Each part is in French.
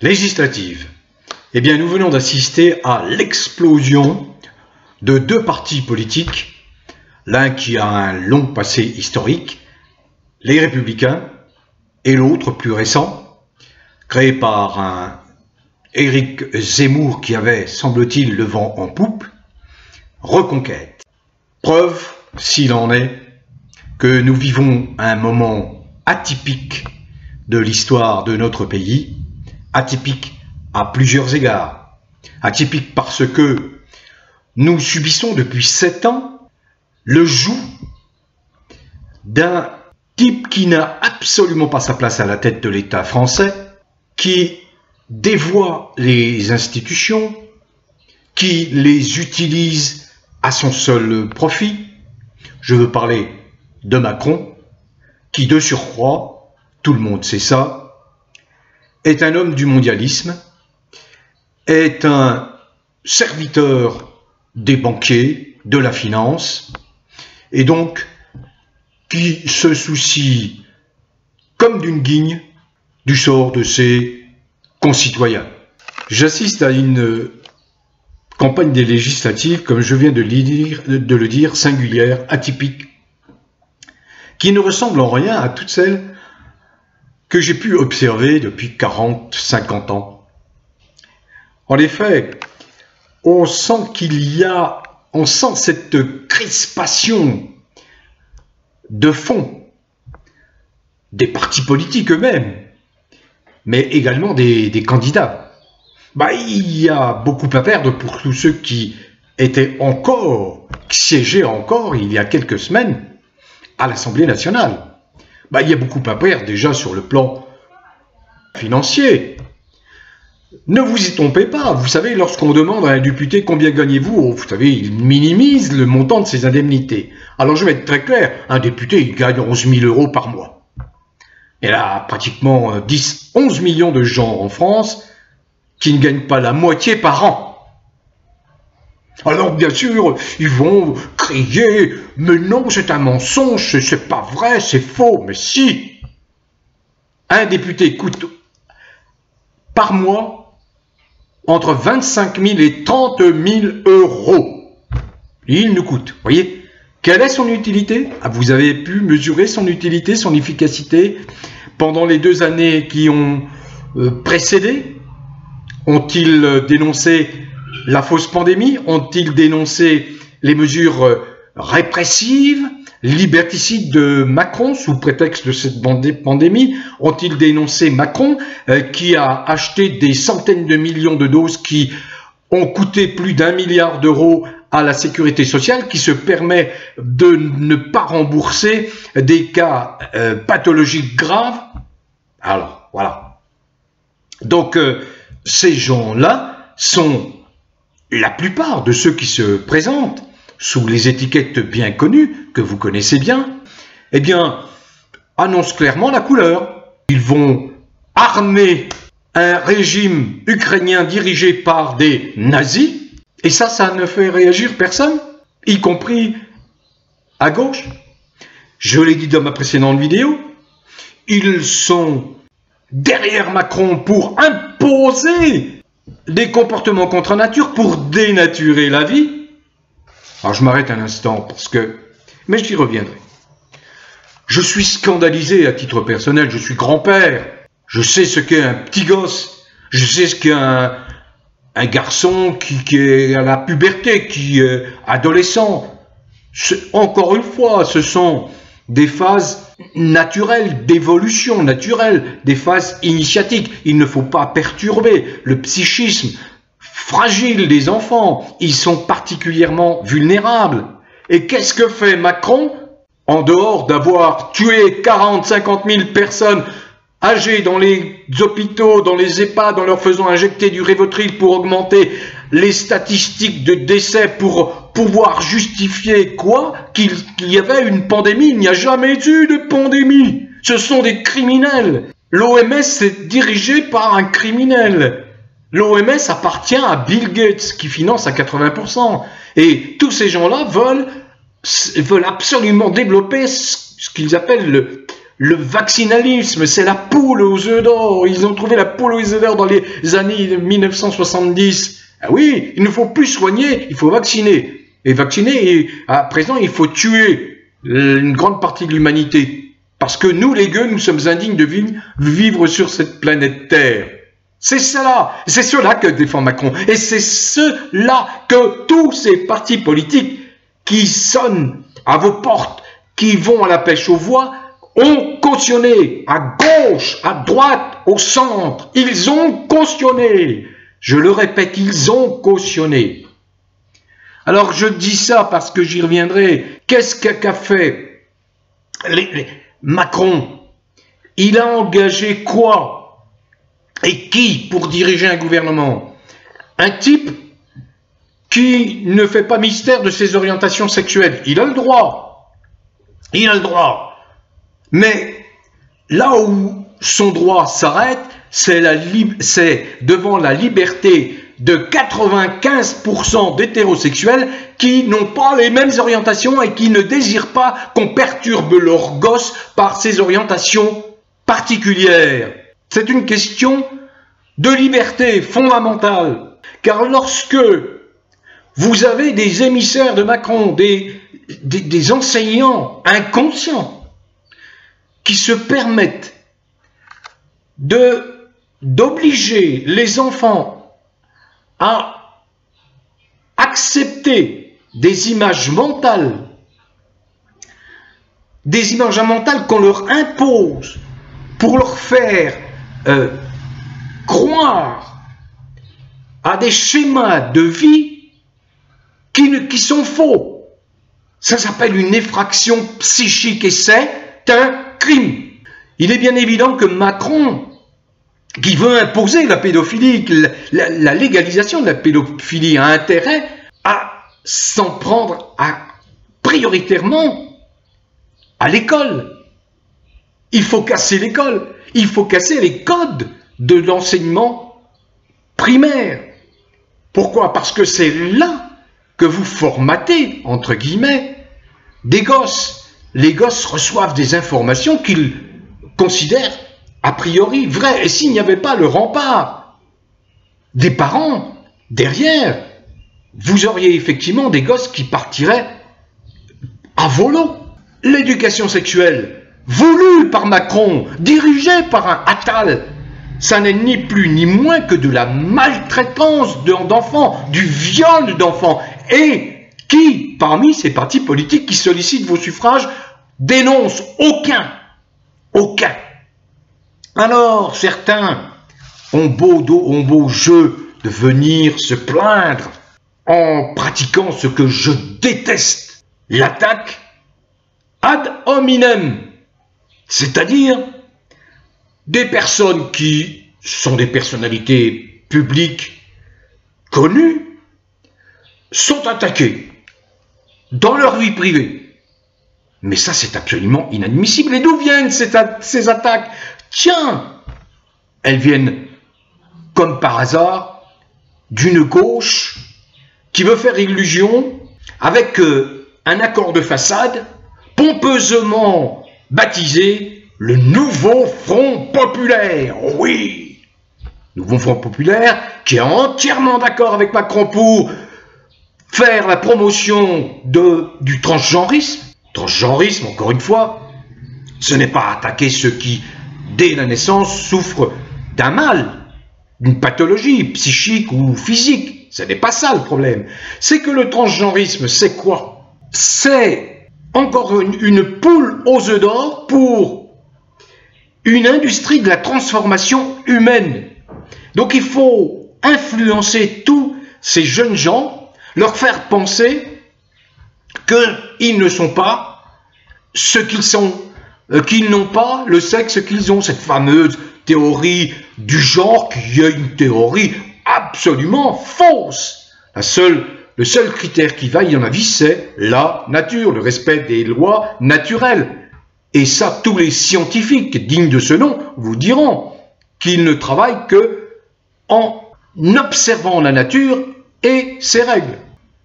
Législative. Eh bien, nous venons d'assister à l'explosion de deux partis politiques, l'un qui a un long passé historique, les Républicains, et l'autre plus récent, créé par un Éric Zemmour qui avait, semble-t-il, le vent en poupe, Reconquête. Preuve, s'il en est, que nous vivons un moment atypique de l'histoire de notre pays, atypique à plusieurs égards. Atypique parce que nous subissons depuis 7 ans le joug d'un type qui n'a absolument pas sa place à la tête de l'État français, qui dévoie les institutions, qui les utilise à son seul profit. Je veux parler de Macron, qui de surcroît, tout le monde sait ça, est un homme du mondialisme, est un serviteur des banquiers, de la finance, et donc qui se soucie comme d'une guigne du sort de ses concitoyens. J'assiste à une campagne des législatives, comme je viens de le dire, singulière, atypique, qui ne ressemble en rien à toutes celles que j'ai pu observer depuis 40, 50 ans. En effet, on sent cette crispation de fond des partis politiques eux-mêmes, mais également des candidats. Il y a beaucoup à perdre pour tous ceux qui siégeaient encore il y a quelques semaines à l'Assemblée nationale. Il y a beaucoup à perdre déjà sur le plan financier. Ne vous y trompez pas, vous savez, lorsqu'on demande à un député combien gagnez-vous, vous savez, il minimise le montant de ses indemnités. Alors je vais être très clair, un député il gagne 11 000 € par mois. Et là, pratiquement 11 millions de gens en France qui ne gagnent pas la moitié par an. Alors bien sûr, ils vont crier, mais non, c'est un mensonge, c'est pas vrai, c'est faux. Mais si, un député coûte par mois entre 25 000 et 30 000 €. Il nous coûte, voyez. Quelle est son utilité? Vous avez pu mesurer son utilité, son efficacité pendant les 2 années qui ont précédé? Ont-ils dénoncé la fausse pandémie? Ont-ils dénoncé les mesures répressives, liberticides de Macron sous prétexte de cette pandémie? Ont-ils dénoncé Macron qui a acheté des centaines de millions de doses qui ont coûté plus d'1 milliard d'euros à la sécurité sociale, qui se permet de ne pas rembourser des cas pathologiques graves? Alors, voilà. Donc, ces gens-là sont la plupart de ceux qui se présentent sous les étiquettes bien connues, que vous connaissez bien, eh bien, annoncent clairement la couleur. Ils vont armer un régime ukrainien dirigé par des nazis, et ça ne fait réagir personne, y compris à gauche. Je l'ai dit dans ma précédente vidéo, ils sont derrière Macron pour imposer des comportements contre nature, pour dénaturer la vie. Alors je m'arrête un instant mais j'y reviendrai. Je suis scandalisé à titre personnel, je suis grand-père, je sais ce qu'est un petit gosse, je sais ce qu'est un garçon qui est à la puberté, qui est adolescent. Encore une fois, ce sont des phases naturelles, d'évolution naturelle, des phases initiatiques. Il ne faut pas perturber le psychisme fragile des enfants. Ils sont particulièrement vulnérables. Et qu'est-ce que fait Macron? En dehors d'avoir tué 40, 50 000 personnes âgées dans les hôpitaux, dans les EHPAD, en leur faisant injecter du Rivotril pour augmenter les statistiques de décès, pour pouvoir justifier quoi? Qu'il y avait une pandémie. Il n'y a jamais eu de pandémie. Ce sont des criminels. L'OMS est dirigée par un criminel. L'OMS appartient à Bill Gates, qui finance à 80%. Et tous ces gens-là veulent absolument développer ce qu'ils appellent le vaccinalisme, c'est la poule aux œufs d'or. Ils ont trouvé la poule aux œufs d'or dans les années 1970. Ah oui, il ne faut plus soigner, il faut vacciner. Et vacciner, et à présent, il faut tuer une grande partie de l'humanité. Parce que nous, les gueux, nous sommes indignes de vivre sur cette planète Terre. C'est cela que défend Macron. Et c'est cela que tous ces partis politiques qui sonnent à vos portes, qui vont à la pêche aux voix, ont cautionné, à gauche, à droite, au centre. Ils ont cautionné. Je le répète, ils ont cautionné. Alors je dis ça parce que j'y reviendrai. Qu'est-ce qu'a fait Macron? Il a engagé quoi et qui pour diriger un gouvernement? Un type qui ne fait pas mystère de ses orientations sexuelles. Il a le droit. Il a le droit. Mais là où son droit s'arrête, c'est devant la liberté de 95% d'hétérosexuels qui n'ont pas les mêmes orientations et qui ne désirent pas qu'on perturbe leurs gosses par ces orientations particulières. C'est une question de liberté fondamentale. Car lorsque vous avez des émissaires de Macron, des enseignants inconscients qui se permettent d'obliger les enfants à accepter des images mentales qu'on leur impose pour leur faire croire à des schémas de vie qui sont faux. Ça s'appelle une effraction psychique et c'est un crime. Il est bien évident que Macron, qui veut imposer la pédophilie, la légalisation de la pédophilie, a intérêt à s'en prendre prioritairement à l'école. Il faut casser l'école, il faut casser les codes de l'enseignement primaire. Pourquoi? Parce que c'est là que vous formatez, entre guillemets, des gosses. Les gosses reçoivent des informations qu'ils considèrent a priori vraies. Et s'il n'y avait pas le rempart des parents derrière, vous auriez effectivement des gosses qui partiraient à volo. L'éducation sexuelle, voulue par Macron, dirigée par un Attal, ça n'est ni plus ni moins que de la maltraitance d'enfants, du viol d'enfants, et qui, parmi ces partis politiques qui sollicitent vos suffrages, dénoncent aucun. Alors, certains ont beau jeu de venir se plaindre en pratiquant ce que je déteste, l'attaque ad hominem, c'est-à-dire des personnes qui sont des personnalités publiques connues, sont attaquées dans leur vie privée. Mais ça, c'est absolument inadmissible. Et d'où viennent ces attaques? Tiens, elles viennent, comme par hasard, d'une gauche qui veut faire illusion avec un accord de façade pompeusement baptisé le Nouveau Front Populaire. Oh oui, Nouveau Front Populaire qui est entièrement d'accord avec Macron pour faire la promotion du transgenrisme. Transgenrisme, encore une fois, ce n'est pas attaquer ceux qui, dès la naissance, souffrent d'un mal, d'une pathologie psychique ou physique. Ce n'est pas ça le problème. C'est que le transgenrisme, c'est quoi? C'est encore une poule aux œufs d'or pour une industrie de la transformation humaine. Donc il faut influencer tous ces jeunes gens, leur faire penser qu'ils ne sont pas ce qu'ils sont, qu'ils n'ont pas le sexe qu'ils ont. Cette fameuse théorie du genre qui est une théorie absolument fausse. Le seul critère qui vaille dans la vie, c'est la nature, le respect des lois naturelles. Et ça, tous les scientifiques dignes de ce nom vous diront qu'ils ne travaillent que en observant la nature et ses règles.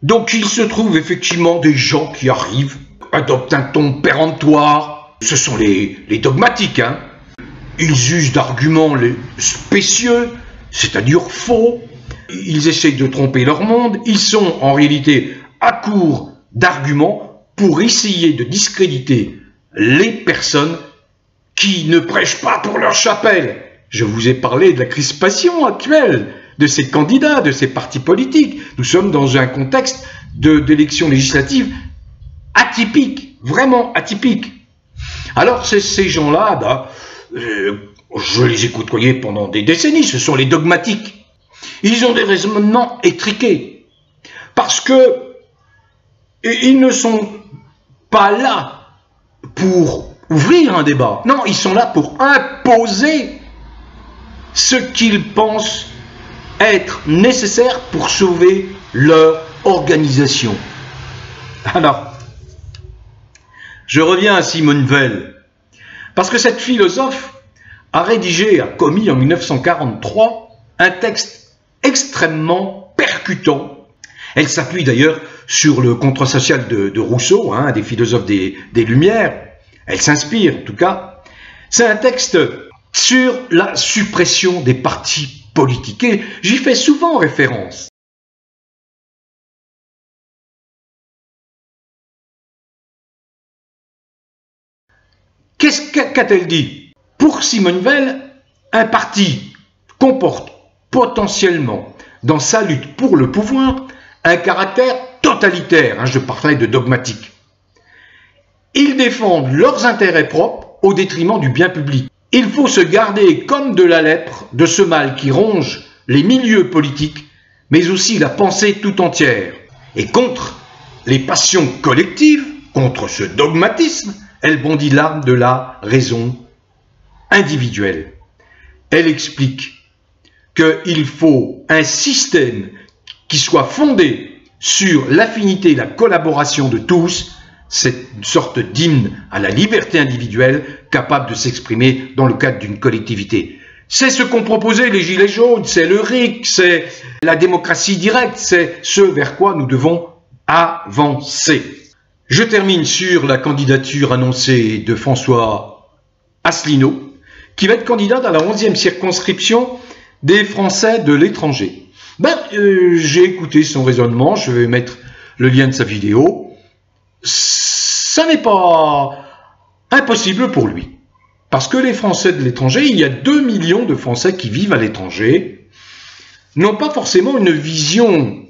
Donc il se trouve effectivement des gens qui arrivent, adoptent un ton péremptoire, Ce sont les dogmatiques, hein. Ils usent d'arguments spécieux, c'est-à-dire faux. Ils essayent de tromper leur monde. Ils sont en réalité à court d'arguments pour essayer de discréditer les personnes qui ne prêchent pas pour leur chapelle. Je vous ai parlé de la crispation actuelle de ces candidats, de ces partis politiques. Nous sommes dans un contexte d'élections législatives atypique, vraiment atypique. Alors ces gens-là, je les ai côtoyés pendant des décennies, ce sont les dogmatiques. Ils ont des raisonnements étriqués, parce que ils ne sont pas là pour ouvrir un débat. Non, ils sont là pour imposer ce qu'ils pensent être nécessaire pour sauver leur organisation. Alors, je reviens à Simone Veil, parce que cette philosophe a commis en 1943 un texte extrêmement percutant. Elle s'appuie d'ailleurs sur le contrat social de Rousseau, un des philosophes des Lumières. Elle s'inspire en tout cas. C'est un texte sur la suppression des partis politiques. Et j'y fais souvent référence. Qu'a-t-elle dit? Pour Simone Veil, un parti comporte potentiellement, dans sa lutte pour le pouvoir, un caractère totalitaire. Je parlais de dogmatique. Ils défendent leurs intérêts propres au détriment du bien public. Il faut se garder comme de la lèpre de ce mal qui ronge les milieux politiques, mais aussi la pensée tout entière. Et contre les passions collectives, contre ce dogmatisme, elle bondit l'arme de la raison individuelle. Elle explique qu'il faut un système qui soit fondé sur l'affinité et la collaboration de tous. C'est une sorte d'hymne à la liberté individuelle capable de s'exprimer dans le cadre d'une collectivité. C'est ce qu'ont proposé les Gilets jaunes, c'est le RIC, c'est la démocratie directe, c'est ce vers quoi nous devons avancer. Je termine sur la candidature annoncée de François Asselineau, qui va être candidat à la 11e circonscription des Français de l'étranger. J'ai écouté son raisonnement, je vais mettre le lien de sa vidéo. Ça n'est pas impossible pour lui. Parce que les Français de l'étranger, il y a 2 millions de Français qui vivent à l'étranger, n'ont pas forcément une vision,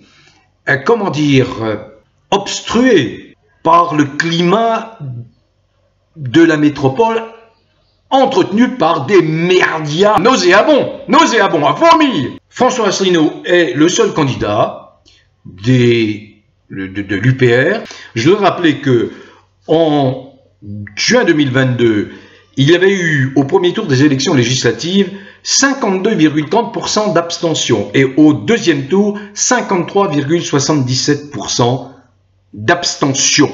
obstruée par le climat de la métropole, entretenu par des merdias nauséabonds à vomir. François Asselineau est le seul candidat de l'UPR. Je dois rappeler que en juin 2022, il y avait eu au premier tour des élections législatives 52,30% d'abstention et au deuxième tour 53,77% d'abstention.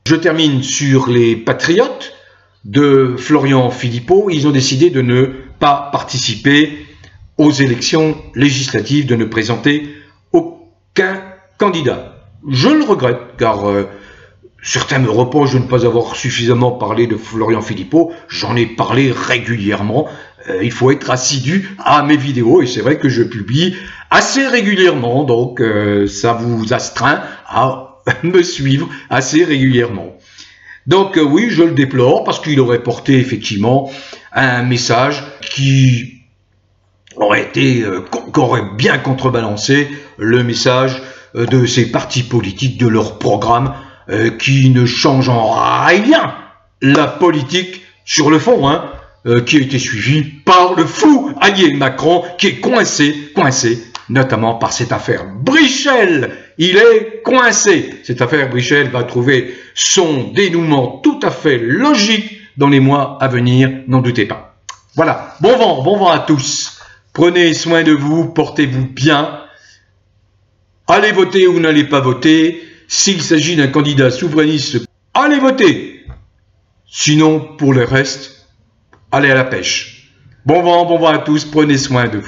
Je termine sur les Patriotes de Florian Philippot. Ils ont décidé de ne pas participer aux élections législatives, de ne présenter aucun candidat. Je le regrette car certains me reprochent de ne pas avoir suffisamment parlé de Florian Philippot. J'en ai parlé régulièrement. Il faut être assidu à mes vidéos et c'est vrai que je publie assez régulièrement. Donc ça vous astreint à me suivre assez régulièrement. Donc oui, je le déplore parce qu'il aurait porté effectivement un message qui aurait bien contrebalancé le message de ces partis politiques, de leur programme, qui ne change en rien la politique sur le fond, qui a été suivie par le fou allié Macron, qui est coincé, notamment par cette affaire Brichel. Il est coincé. Cette affaire Brichel va trouver son dénouement tout à fait logique dans les mois à venir, n'en doutez pas. Voilà, bon vent à tous. Prenez soin de vous, portez-vous bien. Allez voter ou n'allez pas voter. S'il s'agit d'un candidat souverainiste, allez voter. Sinon, pour le reste, allez à la pêche. Bon vent à tous, prenez soin de vous.